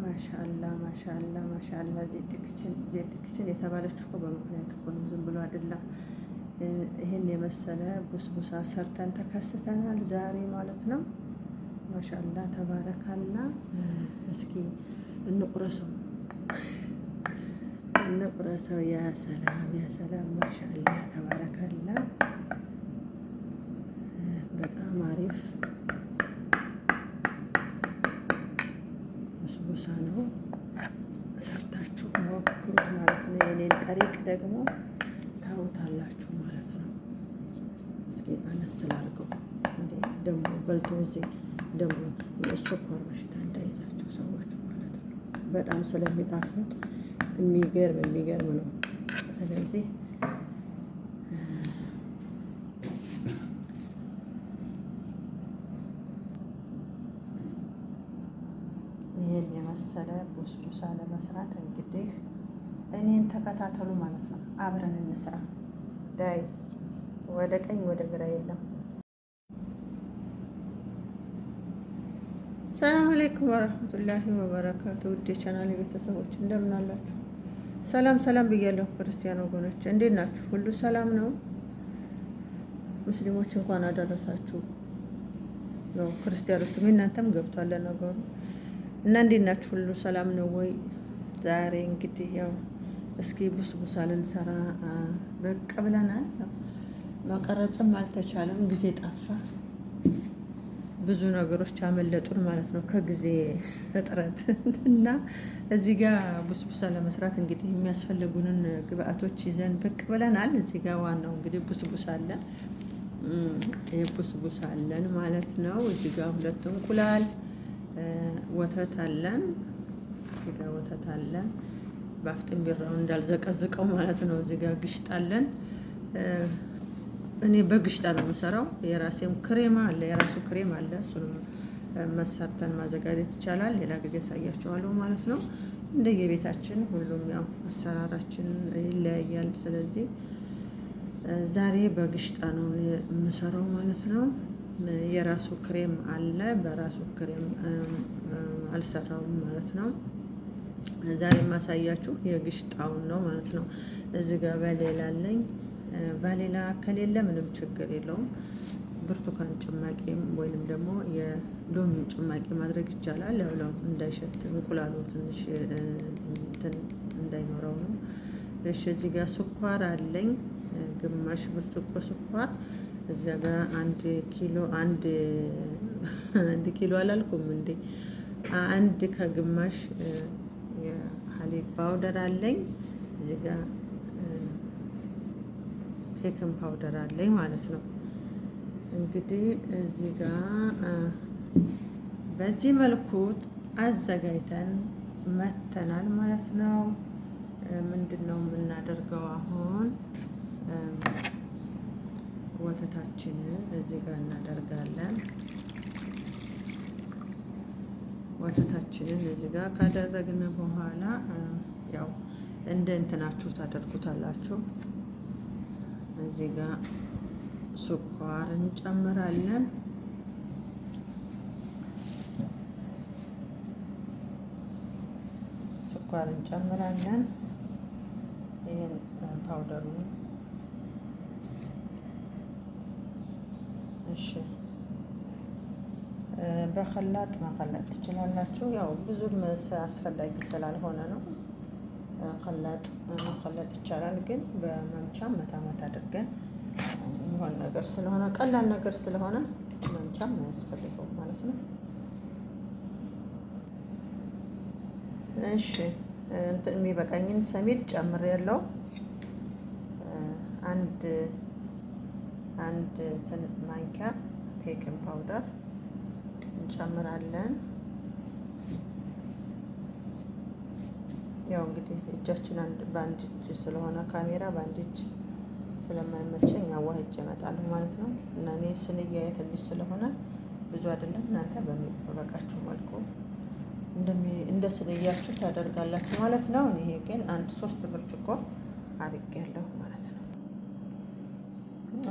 ማሻአላ ማሻአላ ማሻአላ። ዜድ ክችን የተባለችው እኮ በምክንያት እኮ ነው፣ ዝም ብሎ አይደለም። ይህን የመሰለ ቡስቡሳ ሰርተን ተከስተናል ዛሬ ማለት ነው። ማሻአላ ተባረካላ። እስኪ እንቁረሰው እንቁረሰው። ያ ሰላም ያ ሰላም። ማሻአላ ተባረካላ። በጣም አሪፍ ቡስቡሳ ነው። ሰርታችሁ ሞክሩት ማለት ነው። የኔን ጠሪቅ ደግሞ ታውታላችሁ ማለት ነው። እስኪ አነስ ላድርገው እንዴ ደግሞ በልቶ እዚህ ደግሞ የስኳር በሽታ እንዳይዛቸው ሰዎች ማለት ነው። በጣም ስለሚጣፍጥ የሚገርም ነው። ስለዚህ ይህን የመሰለ ቡስቡሳ ለመስራት እንግዲህ እኔን ተከታተሉ ማለት ነው። አብረን እንስራ። ዳይ ወደ ቀኝ ወደ ግራ የለም። ሰላም አለይኩም ወራህመቱላሂ ወበረካቱ። ውድ የቻናሌ ቤተሰቦች እንደምን አላችሁ? ሰላም ሰላም ብያለሁ። ክርስቲያን ወገኖች እንዴት ናችሁ? ሁሉ ሰላም ነው? ሙስሊሞች እንኳን አደረሳችሁ። ነው ክርስቲያኖችም እናንተም ገብቷል ነገሩ እና እንዴት ናችሁ? ሁሉ ሰላም ነው ወይ? ዛሬ እንግዲህ ያው እስኪ ቡስቡሳ ልንሰራ በቃ ብለናል። መቀረጽም አልተቻለም፣ ጊዜ ጠፋ። ብዙ ነገሮች አመለጡን ማለት ነው ከጊዜ እጥረት እና እዚህ ጋር ቡስቡሳ ለመስራት እንግዲህ የሚያስፈልጉንን ግብአቶች ይዘን ብቅ ብለናል። እዚህ ጋር ዋናው እንግዲህ ቡስቡሳ አለን። ቡስቡሳ አለን ማለት ነው። እዚህ ጋር 2 እንቁላል፣ ወተት አለን። እዚህ ጋር ወተት አለን። ባፍጥን ቢራው እንዳልዘቀዝቀው ማለት ነው። እዚህ ጋር ግሽጣ አለን። እኔ በግሽጣ ነው የምሰራው። የራሴም ክሬም አለ፣ የራሱ ክሬም አለ። እሱንም መሰርተን ማዘጋጀት ይቻላል። ሌላ ጊዜ ያሳያችኋለሁ ማለት ነው። እንደየቤታችን ሁሉም ያው አሰራራችን ይለያያል። ስለዚህ ዛሬ በግሽጣ ነው የምሰራው ማለት ነው። የራሱ ክሬም አለ፣ በራሱ ክሬም አልሰራውም ማለት ነው። ዛሬ የማሳያችሁ የግሽጣውን ነው ማለት ነው። እዚህ ጋር በሌላ አለኝ። ቫሌላ ከሌለ ምንም ችግር የለውም። ብርቱካን ጭማቂም ወይንም ደግሞ የሎሚ ጭማቂ ማድረግ ይቻላል። ያው እንዳይሸት እንቁላሉ ትንሽ እንዳይኖረው ነው። እሺ እዚህ ጋር ስኳር አለኝ፣ ግማሽ ብርጭቆ ስኳር። እዚያ ጋር 1 ኪሎ አላልኩም እንዴ፣ 1 ከግማሽ የሀሊብ ፓውደር አለኝ። እዚህ ጋር ቤኪንግ ፓውደር አለኝ ማለት ነው። እንግዲህ እዚህ ጋር በዚህ መልኩ አዘጋጅተን መተናል ማለት ነው። ምንድነው የምናደርገው አሁን? ወተታችንን እዚህ ጋር እናደርጋለን። ወተታችንን እዚህ ጋር ካደረግን በኋላ ያው እንደ እንትናችሁ ታደርጉታላችሁ። እዚህ ጋር ስኳር እንጨምራለን። ስኳር እንጨምራለን። ይሄን ፓውደሩን እሺ፣ በኸላጥ ማኸላጥ ትችላላችሁ። ያው ብዙም አስፈላጊ ስላልሆነ ነው። ኸላጥ መኸለጥ ይቻላል፣ ግን በመምቻ መታ አድርገን የሚሆን ነገር ስለሆነ ቀላል ነገር ስለሆነ መምቻም አያስፈልገውም ማለት ነው። እሺ እንትን የሚበቃኝን ሰሚድ ጨምሬያለሁ። አንድ እንትን ማንኪያ ቤኪንግ ፓውደር እንጨምራለን። ያው እንግዲህ እጃችን በአንድ እጅ ስለሆነ ካሜራ በአንድ እጅ ስለማይመቸኝ አዋህጄ እመጣለሁ ማለት ነው። እና እኔ ስንያየ ትንሽ ስለሆነ ብዙ አይደለም። እናንተ በሚበቃችሁ መልኩ እንደ ስንያችሁ ታደርጋላችሁ ማለት ነው። ይሄ ግን 3 ብርጭቆ አድርጌያለሁ ማለት ነው።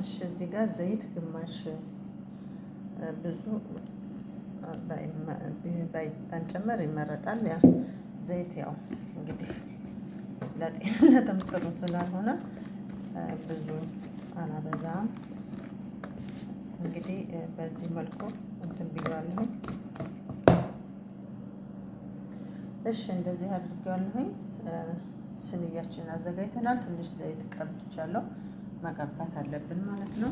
እሺ እዚህ ጋር ዘይት ግማሽ ብዙ ባንጨምር ይመረጣል። ያ ዘይት ያው እንግዲህ ለጤንነትም ጥሩ ስላልሆነ ብዙ አላበዛም። እንግዲህ በዚህ መልኩ እንትን ብያለሁኝ። እሺ እንደዚህ አድርጋለሁኝ። ስንያችንን አዘጋጅተናል። ትንሽ ዘይት ቀብቻለሁ። መቀባት አለብን ማለት ነው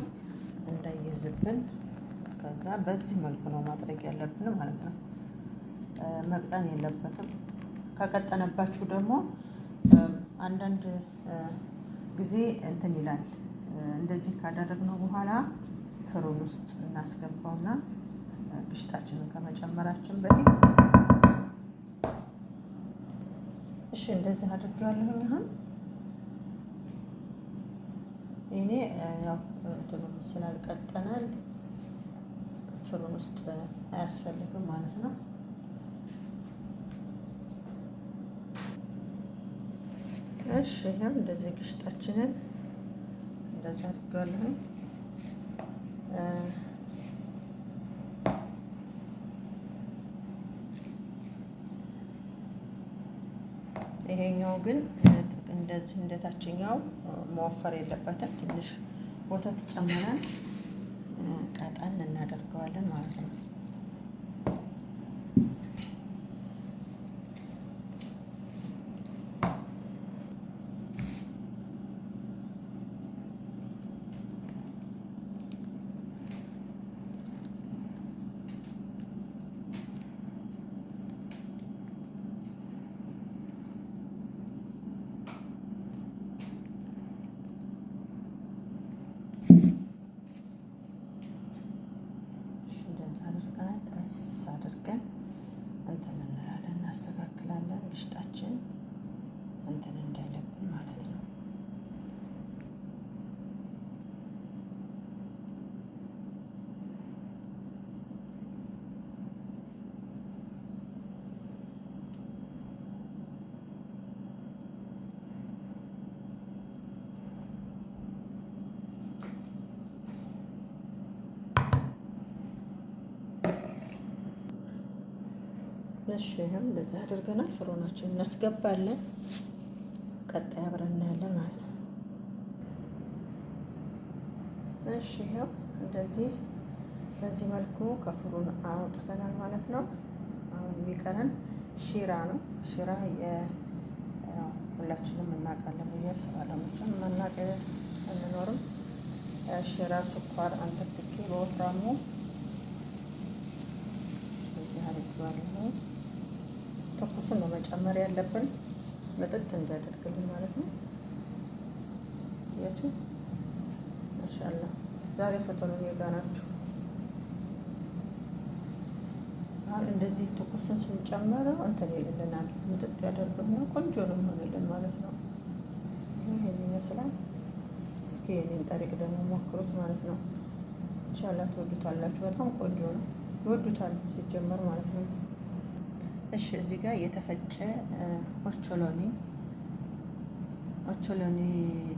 እንዳይዝብን። ከዛ በዚህ መልኩ ነው ማድረግ ያለብን ማለት ነው። መቅጠን የለበትም። ከቀጠነባችሁ ደግሞ አንዳንድ ጊዜ እንትን ይላል። እንደዚህ ካደረግነው በኋላ ፍሩን ውስጥ እናስገባውና ግሽጣችንን ከመጨመራችን በፊት እሺ እንደዚህ አድርጌዋለሁኝ። አሁን እኔ ያው እንትኑም ስላልቀጠናል ፍሩን ውስጥ አያስፈልግም ማለት ነው። እሺ ይሄም እንደዚህ ግሽጣችንን እንደዚህ አድርጌዋለሁኝ። ይሄኛው ግን እንደዚህ እንደታችኛው መወፈር የለበትም። ትንሽ ወተት ጨምረን ቀጠን እናደርገዋለን ማለት ነው። ቀስ አድርገን እንትን እንላለን፣ እናስተካክላለን። ግሽጣችን እንትን እንዳይለብን ማለት ነው። እሺ ይሄም እንደዚህ አድርገናል። ፍሮናችን እናስገባለን። ቀጣይ አብረን እናያለን ማለት ነው። እሺ ይሄው እንደዚህ በዚህ መልኩ ከፍሩን አውጥተናል ማለት ነው። አሁን የሚቀረን ሺራ ነው። ሺራ ሁላችንም እናውቃለን ብዬ አስባለሁ። መቼም ማናውቅ አንኖርም። ሺራ ስኳር አንተክትኬ በወፍራሙ እዚህ አድርጌዋለሁ። ትኩሱን ነው መጨመር ያለብን፣ መጠጥ እንዲያደርግልን ማለት ነው። ያችሁ ማሻአላ ዛሬ ፈተናው የጋ ናችሁ። አሁን እንደዚህ ትኩሱን ስንጨምረው እንትን ይልልናል፣ መጠጥ ያደርግልና ቆንጆ ነው የሚሆንልን ማለት ነው። ይሄን ይመስላል። እስኪ የኔን ጠሪቅ ደግሞ ሞክሩት ማለት ነው። ኢንሻአላህ ትወዱታላችሁ። በጣም ቆንጆ ነው፣ ይወዱታል ሲጀመር ማለት ነው። እሺ እዚህ ጋር የተፈጨ ኦቾሎኒ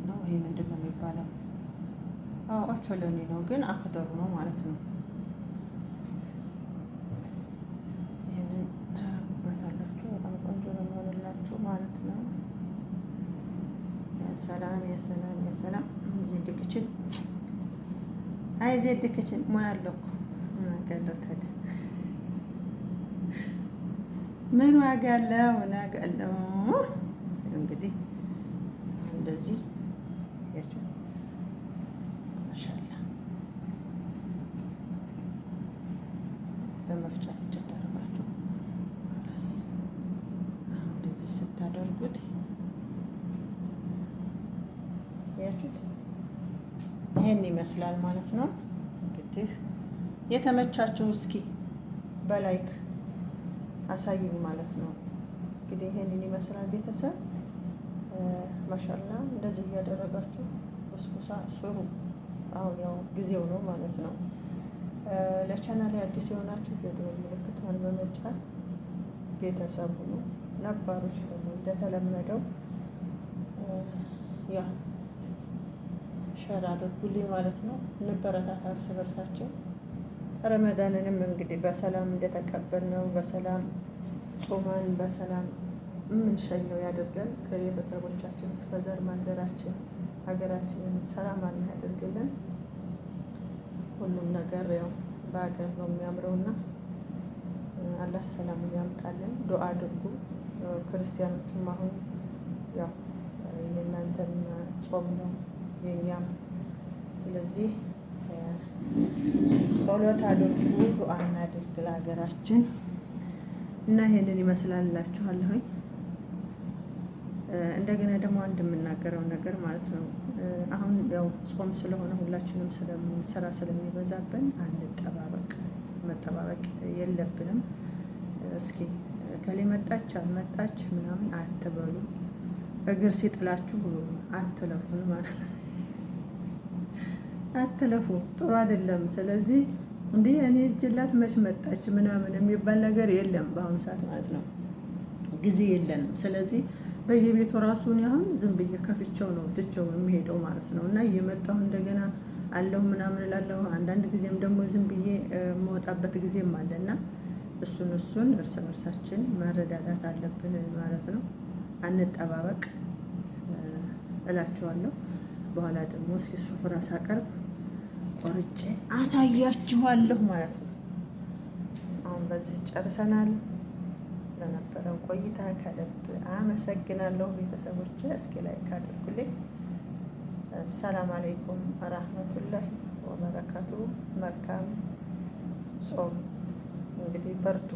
ነው። ይሄ ምንድን ነው የሚባለው? አዎ ኦቾሎኒ ነው፣ ግን አክደሩ ነው ማለት ነው። ይሄንን ታረጉበታላችሁ። በጣም ቆንጆ ነው የሚሆንላችሁ ማለት ነው። የሰላም የሰላም የሰላም ዜድ ክችን አይ ዜድ ክችን ሙያ አለው እኮ ገለው ታዲያ ምን ዋጋ አለው? ምን ዋጋ አለው? እንግዲህ እንደዚህ ያችሁ ማሻአላ በመፍጫ ፍጨት ታደርጋችሁ። እንደዚህ ስታደርጉት ያችሁት ይሄን ይመስላል ማለት ነው። እንግዲህ የተመቻችሁ እስኪ በላይክ አሳዩኝ ማለት ነው። እንግዲህ ይሄንን ይመስላል ቤተሰብ። ማሻአላ እንደዚህ እያደረጋችሁ ቡስቡሳ ስሩ። አሁን ያው ጊዜው ነው ማለት ነው። ለቻናሌ አዲስ የሆናችሁ የደወል ምልክቱን በመጫን ቤተሰብ ሁኑ። ነባሮች ደግሞ እንደተለመደው ያ ሸር አድርጉልኝ ማለት ነው። እንበረታታ እርስ በርሳችን። ረመዳንንም እንግዲህ በሰላም እንደተቀበልነው በሰላም ጾመን በሰላም የምንሸኘው ያደርገን። እስከ ቤተሰቦቻችን እስከ ዘር ማንዘራችን ሀገራችንን ሰላም አላህ ያደርግልን። ሁሉም ነገር ያው በሀገር ነው የሚያምረውና አላህ ሰላሙን ያምጣልን። ዱአ አድርጉ ክርስቲያኖቹም። አሁን ያው የእናንተም ጾም ነው የኛም። ስለዚህ ጸሎት አድርጉ፣ ዱአ እናድርግ ለሀገራችን እና ይሄንን ይመስላላችኋለሁኝ። እንደገና ደግሞ አንድ የምናገረው ነገር ማለት ነው አሁን ያው ጾም ስለሆነ ሁላችንም ስራ ስለሚበዛብን አንጠባበቅ፣ መጠባበቅ የለብንም። እስኪ ከሌ መጣች አልመጣች ምናምን አትበሉ። እግር ሲጥላችሁ አትለፉን ማለት ነው። አትለፉ፣ ጥሩ አይደለም። ስለዚህ እንዴ እኔ እጅላት መች መጣች ምናምን የሚባል ነገር የለም በአሁኑ ሰዓት ማለት ነው። ጊዜ የለንም። ስለዚህ በየቤቱ ራሱን ያሁን ዝም ብዬ ከፍቼው ነው ትቼው የሚሄደው ማለት ነው። እና እየመጣሁ እንደገና አለሁ ምናምን እላለሁ። አንዳንድ ጊዜም ደግሞ ዝም ብዬ የምወጣበት ጊዜም አለና እሱን እርስ በርሳችን መረዳዳት አለብን ማለት ነው። አንጠባበቅ እላችኋለሁ። በኋላ ደግሞ እስኪ ሱፍራ ሳቀርብ ቆርጬ አሳያችኋለሁ ማለት ነው። አሁን በዚህ ጨርሰናል። ለነበረው ቆይታ ከልብ አመሰግናለሁ ቤተሰቦች። እስኪ ላይክ አድርጉልኝ። አሰላም አለይኩም ወራህመቱላሂ ወበረካቱ። መልካም ጾም። እንግዲህ በርቱ።